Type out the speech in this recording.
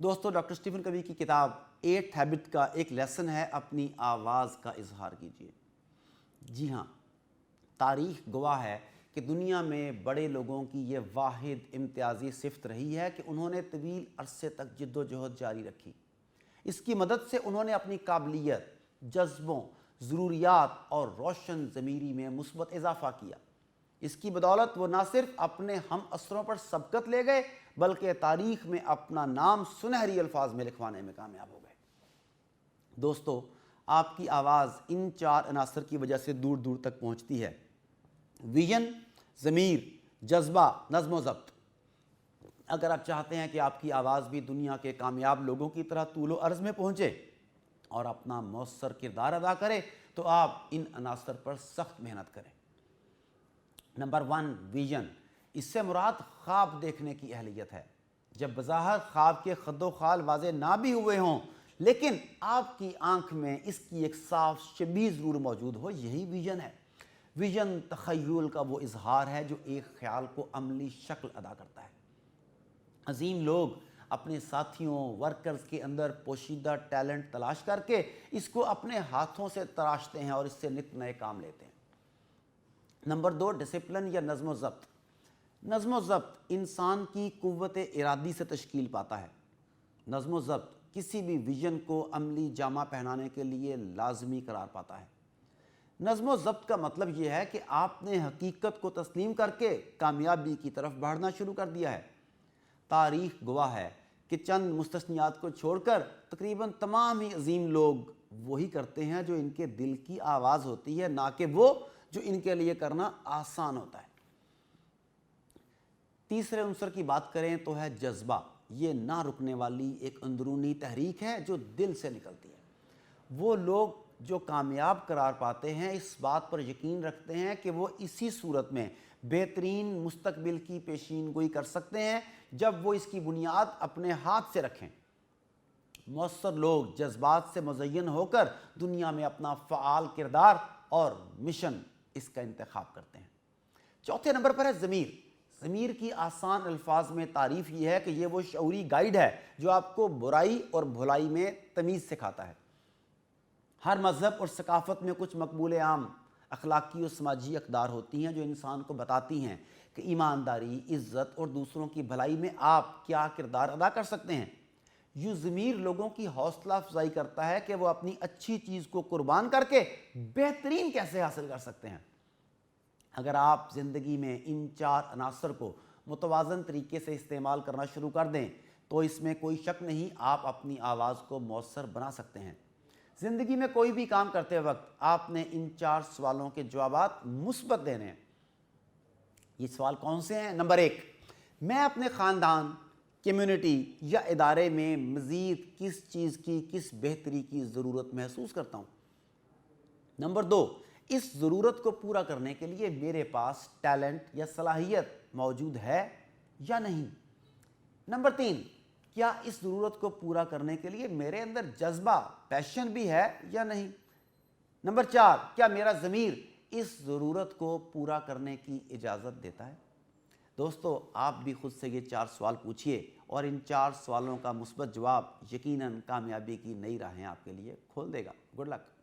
دوستو doctor Stephen کوی کی کتاب 8 ہیبٹ کا ایک لیسن ہے اپنی آواز کا اظہار کیجیے۔ جی ہاں، تاریخ گواہ ہے کہ دنیا میں بڑے لوگوں کی یہ واحد امتیازی صفت رہی ہے کہ انہوں نے طویل عرصے تک جد و جہد جاری رکھی۔ اس کی مدد سے انہوں نے اپنی قابلیت، جذبوں، ضروریات اور روشن ضمیری میں مثبت اضافہ کیا۔ اس کی بدولت وہ نہ صرف اپنے ہم عصروں پر سبقت لے گئے بلکہ تاریخ میں اپنا نام سنہری الفاظ میں لکھوانے میں کامیاب ہو گئے۔ دوستو، آپ کی آواز ان 4 عناصر کی وجہ سے دور دور تک پہنچتی ہے: ویژن، ضمیر، جذبہ، نظم و ضبط۔ اگر آپ چاہتے ہیں کہ آپ کی آواز بھی دنیا کے کامیاب لوگوں کی طرح طول و عرض میں پہنچے اور اپنا مؤثر کردار ادا کرے تو آپ ان عناصر پر سخت محنت کریں۔ Number 1، vision. اس سے مراد خواب دیکھنے کی اہلیت ہے۔ جب بظاہر خواب کے خد و خال واضح نہ بھی ہوئے ہوں لیکن آپ کی آنکھ میں اس کی ایک صاف شبیہ ضرور موجود ہو، یہی ویژن ہے۔ ویژن تخیل کا وہ اظہار ہے جو ایک خیال کو عملی شکل ادا کرتا ہے۔ عظیم لوگ اپنے ساتھیوں، ورکرز کے اندر پوشیدہ ٹیلنٹ تلاش کر کے اس کو اپنے ہاتھوں سے تراشتے ہیں اور اس سے نت نئے کام لیتے ہیں۔ نمبر 2، ڈسپلن یا نظم و ضبط۔ نظم و ضبط انسان کی قوت ارادی سے تشکیل پاتا ہے۔ نظم و ضبط کسی بھی ویژن کو عملی جامہ پہنانے کے لیے لازمی قرار پاتا ہے۔ نظم و ضبط کا مطلب یہ ہے کہ آپ نے حقیقت کو تسلیم کر کے کامیابی کی طرف بڑھنا شروع کر دیا ہے۔ تاریخ گواہ ہے کہ چند مستثنیات کو چھوڑ کر تقریباً تمام ہی عظیم لوگ وہی کرتے ہیں جو ان کے دل کی آواز ہوتی ہے، نہ کہ وہ جو ان کے لیے کرنا آسان ہوتا ہے۔ تیسرے عنصر کی بات کریں تو ہے جذبہ۔ یہ نہ رکنے والی ایک اندرونی تحریک ہے جو دل سے نکلتی ہے۔ وہ لوگ جو کامیاب قرار پاتے ہیں اس بات پر یقین رکھتے ہیں کہ وہ اسی صورت میں بہترین مستقبل کی پیشین گوئی کر سکتے ہیں جب وہ اس کی بنیاد اپنے ہاتھ سے رکھیں۔ مؤثر لوگ جذبات سے مزین ہو کر دنیا میں اپنا فعال کردار اور مشن اس کا انتخاب کرتے ہیں۔ چوتھے نمبر پر ہے ضمیر۔ ضمیر کی آسان الفاظ میں تعریف یہ ہے کہ یہ وہ شعوری گائیڈ ہے جو آپ کو برائی اور بھلائی میں تمیز سکھاتا ہے۔ ہر مذہب اور ثقافت میں کچھ مقبول عام اخلاقی اور سماجی اقدار ہوتی ہیں جو انسان کو بتاتی ہیں کہ ایمانداری، عزت اور دوسروں کی بھلائی میں آپ کیا کردار ادا کر سکتے ہیں۔ یوں ضمیر لوگوں کی حوصلہ افزائی کرتا ہے کہ وہ اپنی اچھی چیز کو قربان کر کے بہترین کیسے حاصل کر سکتے ہیں۔ اگر آپ زندگی میں ان 4 عناصر کو متوازن طریقے سے استعمال کرنا شروع کر دیں تو اس میں کوئی شک نہیں، آپ اپنی آواز کو مؤثر بنا سکتے ہیں۔ زندگی میں کوئی بھی کام کرتے وقت آپ نے ان 4 سوالوں کے جوابات مثبت دینے ہیں۔ یہ سوال کون سے ہیں؟ نمبر 1، میں اپنے خاندان، کمیونٹی یا ادارے میں مزید کس چیز کی، کس بہتری کی ضرورت محسوس کرتا ہوں؟ نمبر 2، اس ضرورت کو پورا کرنے کے لیے میرے پاس ٹیلنٹ یا صلاحیت موجود ہے یا نہیں؟ نمبر 3، کیا اس ضرورت کو پورا کرنے کے لیے میرے اندر جذبہ، پیشن بھی ہے یا نہیں؟ نمبر 4، کیا میرا ضمیر اس ضرورت کو پورا کرنے کی اجازت دیتا ہے؟ دوستو، آپ بھی خود سے یہ 4 سوال پوچھئے اور ان 4 سوالوں کا مثبت جواب یقیناً کامیابی کی نئی راہیں آپ کے لیے کھول دے گا۔ Good luck.